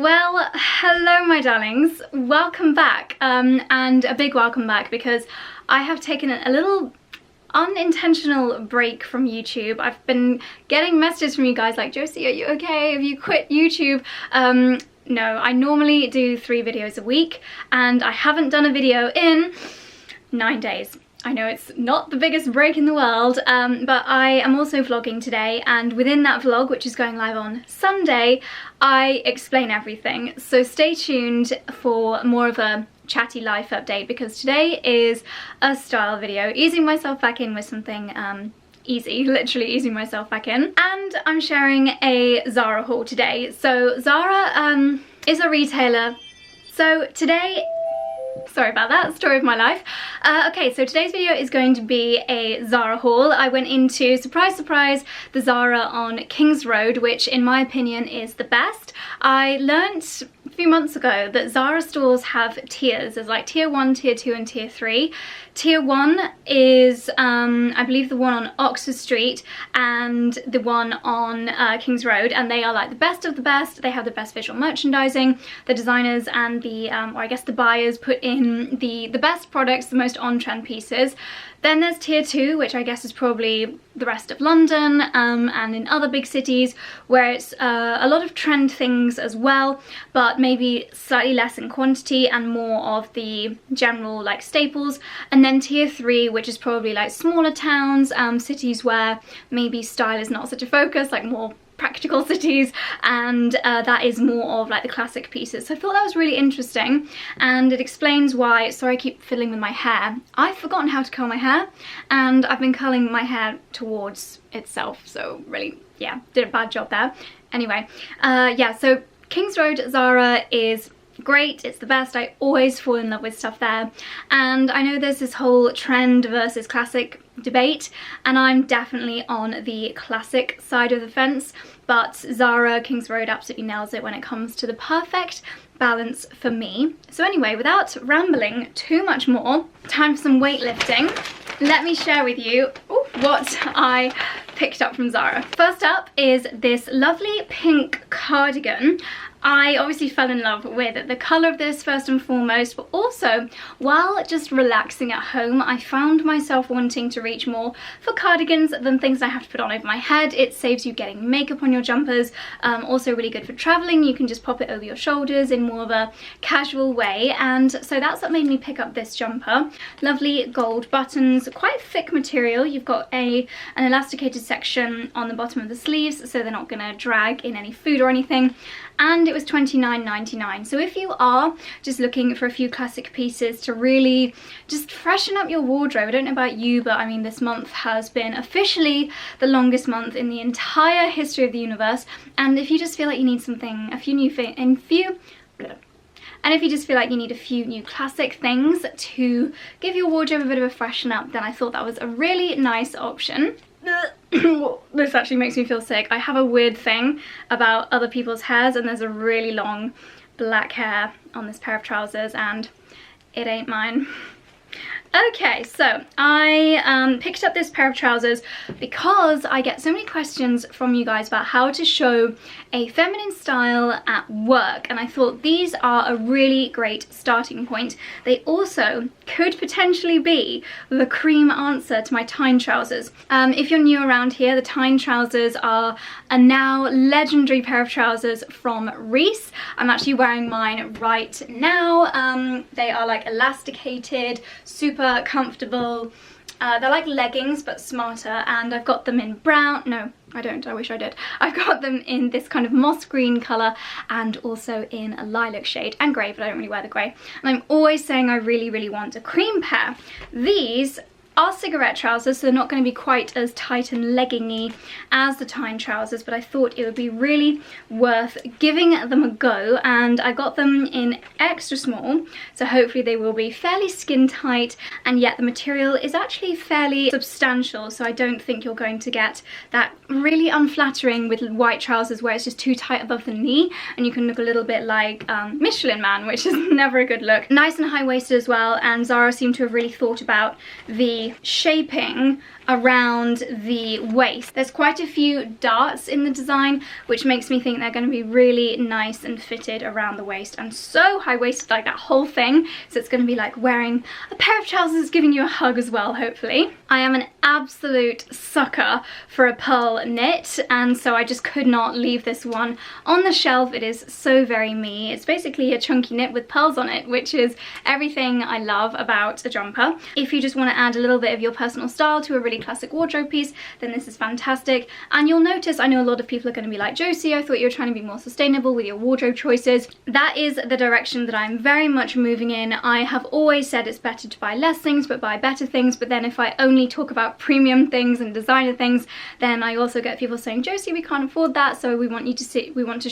Well, hello my darlings, welcome back, and a big welcome back because I have taken a little unintentional break from YouTube. I've been getting messages from you guys like, Josie, are you okay? Have you quit YouTube? No, I normally do 3 videos a week and I haven't done a video in 9 days. I know it's not the biggest break in the world, but I am also vlogging today, and within that vlog, which is going live on Sunday, I explain everything. So stay tuned for more of a chatty life update, because today is a style video, easing myself back in with something easy, literally easing myself back in. And I'm sharing a Zara haul today. So Zara is a retailer. So today, sorry about that, story of my life. Okay, so today's video is going to be a Zara haul. I went into, surprise surprise, the Zara on King's Road, which in my opinion is the best. I learnt a few months ago that Zara stores have tiers. There's like tier 1, tier 2 and tier 3. Tier 1 is I believe the one on Oxford Street and the one on King's Road, and they are like the best of the best. They have the best visual merchandising. The designers and the or I guess the buyers put in the best products, the most on-trend pieces. Then there's tier 2, which I guess is probably the rest of London and in other big cities, where it's a lot of trend things as well, but maybe slightly less in quantity and more of the general like staples. And then tier 3, which is probably like smaller towns, cities where maybe style is not such a focus, like more practical cities, and that is more of like the classic pieces. So I thought that was really interesting, and it explains why, sorry I keep fiddling with my hair, I've forgotten how to curl my hair and I've been curling my hair towards itself, so really, yeah, did a bad job there. Anyway, yeah, so King's Road Zara is great, it's the best. I always fall in love with stuff there, and I know there's this whole trend versus classic debate, and I'm definitely on the classic side of the fence, but Zara King's Road absolutely nails it when it comes to the perfect balance for me. So anyway, without rambling too much more, time for some weightlifting. Let me share with you what I picked up from Zara. First up is this lovely pink cardigan. I obviously fell in love with the colour of this first and foremost, but also while just relaxing at home, I found myself wanting to reach more for cardigans than things I have to put on over my head. It saves you getting makeup on your jumpers, also really good for travelling. You can just pop it over your shoulders in more of a casual way, and so that's what made me pick up this jumper. Lovely gold buttons, quite thick material. You've got an elasticated section on the bottom of the sleeves, so they're not going to drag in any food or anything. And it was $29.99. So if you are just looking for a few classic pieces to really just freshen up your wardrobe, I don't know about you, but I mean, this month has been officially the longest month in the entire history of the universe. And if you just feel like you need something, a few new things, and if you just feel like you need a few new classic things to give your wardrobe a bit of a freshen up, then I thought that was a really nice option. This actually makes me feel sick. I have a weird thing about other people's hairs, and there's a really long black hair on this pair of trousers and it ain't mine. Okay, so I picked up this pair of trousers because I get so many questions from you guys about how to show a feminine style at work, and I thought these are a really great starting point. They also could potentially be the cream answer to my Tyne trousers. If you're new around here, the Tyne trousers are a now legendary pair of trousers from Reiss. I'm actually wearing mine right now. They are like elasticated, super comfortable. They're like leggings but smarter, and I've got them in brown. No, I don't, I wish I did. I've got them in this kind of moss green colour and also in a lilac shade, and grey, but I don't really wear the grey. And I'm always saying I really want a cream pair. These are cigarette trousers, so they're not going to be quite as tight and leggingy as the Tyne trousers, but I thought it would be really worth giving them a go, and I got them in extra small, so hopefully they will be fairly skin tight, and yet the material is actually fairly substantial, so I don't think you're going to get that really unflattering with white trousers where it's just too tight above the knee and you can look a little bit like Michelin Man, which is never a good look. Nice and high-waisted as well, and Zara seemed to have really thought about the shaping around the waist. There's quite a few darts in the design, which makes me think they're going to be really nice and fitted around the waist, and so high-waisted, like that whole thing, so it's going to be like wearing a pair of trousers giving you a hug as well, hopefully. I am an absolute sucker for a pearl knit, and so I just could not leave this one on the shelf. It is so very me. It's basically a chunky knit with pearls on it, which is everything I love about a jumper. If you just want to add a little bit of your personal style to a really classic wardrobe piece, then this is fantastic. And you'll notice, I know a lot of people are going to be like, Josie, I thought you were trying to be more sustainable with your wardrobe choices. That is the direction that I'm very much moving in. I have always said it's better to buy less things but buy better things, but then if I only talk about premium things and designer things, then I also get people saying, Josie, we can't afford that, so we want you to see, we want you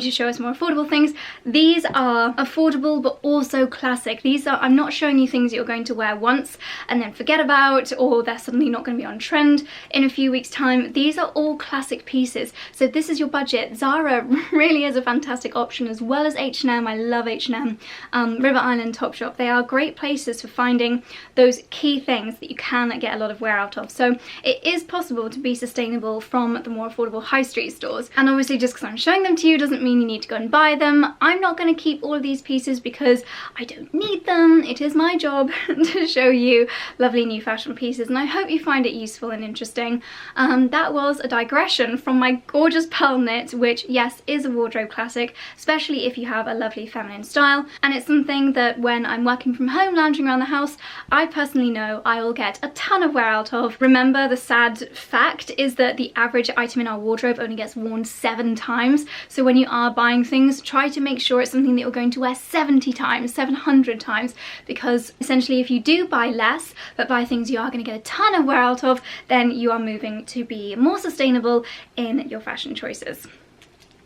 to show us more affordable things. These are affordable but also classic. These are, I'm not showing you things that you're going to wear once and then forget about, or they're suddenly not going to be on trend in a few weeks time. These are all classic pieces. So if this is your budget, Zara really is a fantastic option, as well as H&M. I love H&M, River Island, Topshop. They are great places for finding those key things that you can get a lot of wear out of. So it is possible to be sustainable from the more affordable high street stores. And obviously, just because I'm showing them to you doesn't mean you need to go and buy them. I'm not going to keep all of these pieces because I don't need them. It is my job to show you lovely new fashion pieces, and I hope you find it useful and interesting. That was a digression from my gorgeous pearl knit, which yes is a wardrobe classic, especially if you have a lovely feminine style, and it's something that when I'm working from home, lounging around the house, I personally know I will get a ton of wear out of. Remember, the sad fact is that the average item in our wardrobe only gets worn 7 times, so when you are buying things, try to make sure it's something that you're going to wear 70 times, 700 times, because essentially if you do buy less but buy things you are going to get a ton of wear out of, then you are moving to be more sustainable in your fashion choices.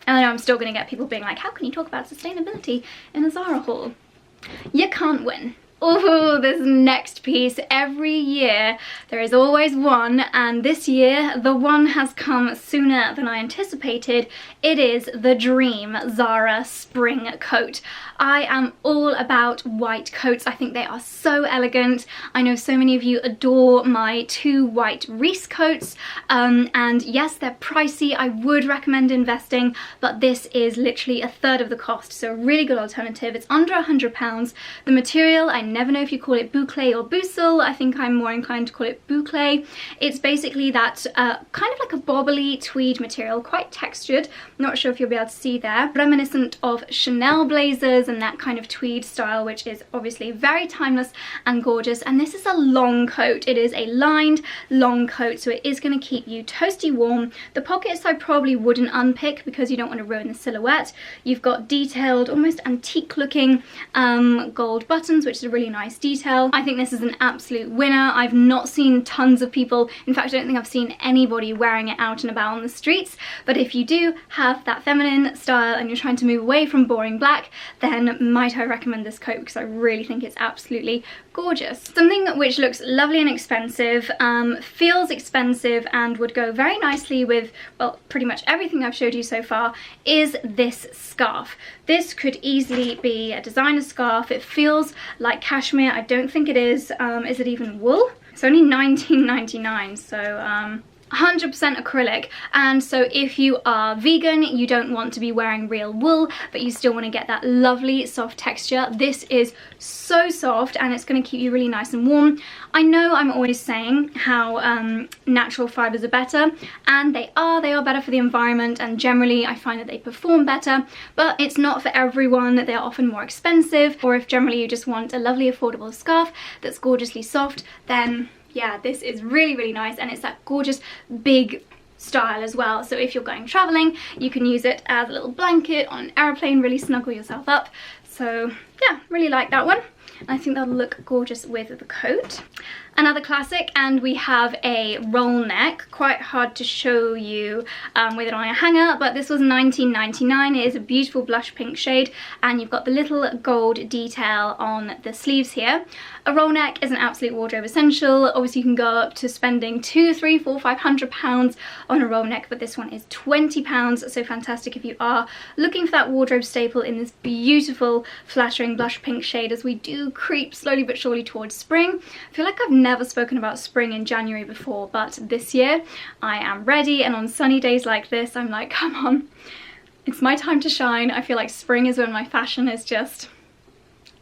And I know I'm still going to get people being like, how can you talk about sustainability in a Zara haul? You can't win. Oh, this next piece, every year there is always one, and this year the one has come sooner than I anticipated. It is the dream Zara spring coat. I am all about white coats. I think they are so elegant. I know so many of you adore my 2 white Reese coats, and yes, they're pricey. I would recommend investing, but this is literally 1/3 of the cost, so a really good alternative. It's under £100. The material, I never know if you call it boucle or bousel. I think I'm more inclined to call it boucle. It's basically that kind of like a bobbly tweed material, quite textured. Not sure if you'll be able to see there. Reminiscent of Chanel blazers and that kind of tweed style, which is obviously very timeless and gorgeous. And this is a long coat. It is a lined long coat, so it is going to keep you toasty warm. The pockets I probably wouldn't unpick because you don't want to ruin the silhouette. You've got detailed, almost antique looking gold buttons, which is a really nice detail. I think this is an absolute winner. I've not seen tons of people, in fact I don't think I've seen anybody wearing it out and about on the streets, but if you do have that feminine style and you're trying to move away from boring black, then might I recommend this coat, because I really think it's absolutely gorgeous. Something which looks lovely and expensive, feels expensive, and would go very nicely with, well, pretty much everything I've showed you so far, is this scarf. This could easily be a designer scarf. It feels like cashmere. I don't think it is. Is it even wool? It's only $19.99, so 100% acrylic, and so if you are vegan, you don't want to be wearing real wool, but you still want to get that lovely soft texture. This is so soft, and it's going to keep you really nice and warm. I know I'm always saying how natural fibres are better, and they are better for the environment, and generally I find that they perform better, but it's not for everyone. They are often more expensive, or if generally you just want a lovely affordable scarf that's gorgeously soft, then yeah, this is really, really nice, and it's that gorgeous big style as well. So if you're going traveling, you can use it as a little blanket on an aeroplane, really snuggle yourself up. So yeah, really like that one. I think that'll look gorgeous with the coat. Another classic, and we have a roll neck, quite hard to show you with it on a hanger, but this was $19.99. It is a beautiful blush pink shade, and you've got the little gold detail on the sleeves here. A roll neck is an absolute wardrobe essential. Obviously you can go up to spending £200, £300, £400, £500 on a roll neck, but this one is £20, so fantastic if you are looking for that wardrobe staple in this beautiful beautiful, flattering blush pink shade as we do creep slowly but surely towards spring. I feel like I've never spoken about spring in January before, but this year I am ready, and on sunny days like this, I'm like, come on, it's my time to shine. I feel like spring is when my fashion is just,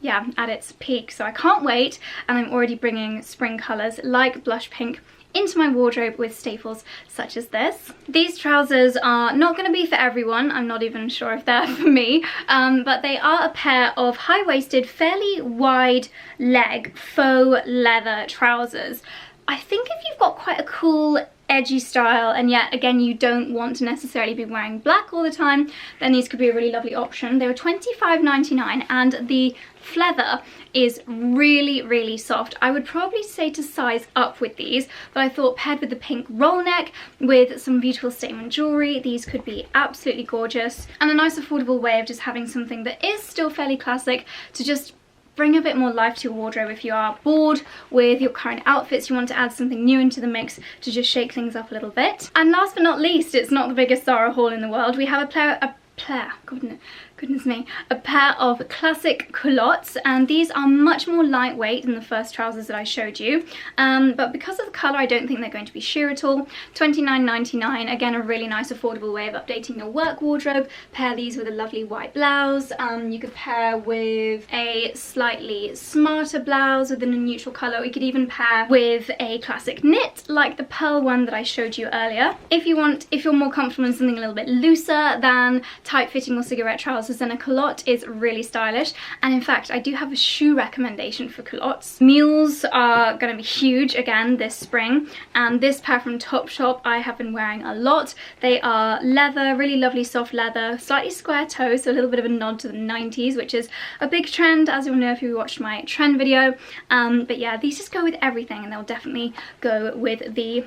yeah, at its peak. So I can't wait, and I'm already bringing spring colours like blush pink into my wardrobe with staples such as this. These trousers are not going to be for everyone. I'm not even sure if they're for me, but they are a pair of high-waisted, fairly wide leg faux leather trousers. I think if you've got quite a cool edgy style, and yet again you don't want to necessarily be wearing black all the time, then these could be a really lovely option. They were $25.99 and the leather is really soft. I would probably say to size up with these, but I thought paired with the pink roll neck with some beautiful statement jewellery, these could be absolutely gorgeous, and a nice affordable way of just having something that is still fairly classic to just bring a bit more life to your wardrobe. If you are bored with your current outfits, you want to add something new into the mix to just shake things up a little bit. And last but not least, it's not the biggest Zara haul in the world. We have a pair, goodness me, a pair of classic culottes, and these are much more lightweight than the first trousers that I showed you, but because of the colour I don't think they're going to be sheer at all. $29.99, again a really nice affordable way of updating your work wardrobe. Pair these with a lovely white blouse. You could pair with a slightly smarter blouse within a neutral colour. We could even pair with a classic knit like the pearl one that I showed you earlier. If you're more comfortable in something a little bit looser than tight-fitting or cigarette trousers, then a culotte is really stylish. And in fact, I do have a shoe recommendation for culottes. Mules are going to be huge again this spring, and this pair from Topshop I have been wearing a lot. They are leather, really lovely soft leather, slightly square toe, so a little bit of a nod to the 90s, which is a big trend, as you'll know if you watched my trend video. But yeah, these just go with everything, and they'll definitely go with the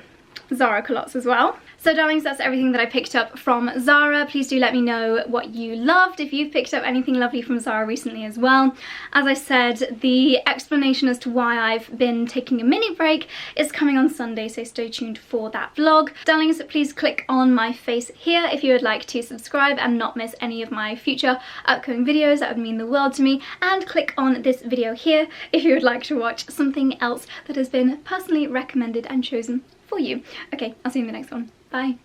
Zara culottes as well. So darlings, that's everything that I picked up from Zara. Please do let me know what you loved, if you've picked up anything lovely from Zara recently as well. As I said, the explanation as to why I've been taking a mini break is coming on Sunday, so stay tuned for that vlog. Darlings, please click on my face here if you would like to subscribe and not miss any of my future upcoming videos. That would mean the world to me. And click on this video here if you would like to watch something else that has been personally recommended and chosen for you. Okay, I'll see you in the next one. Bye.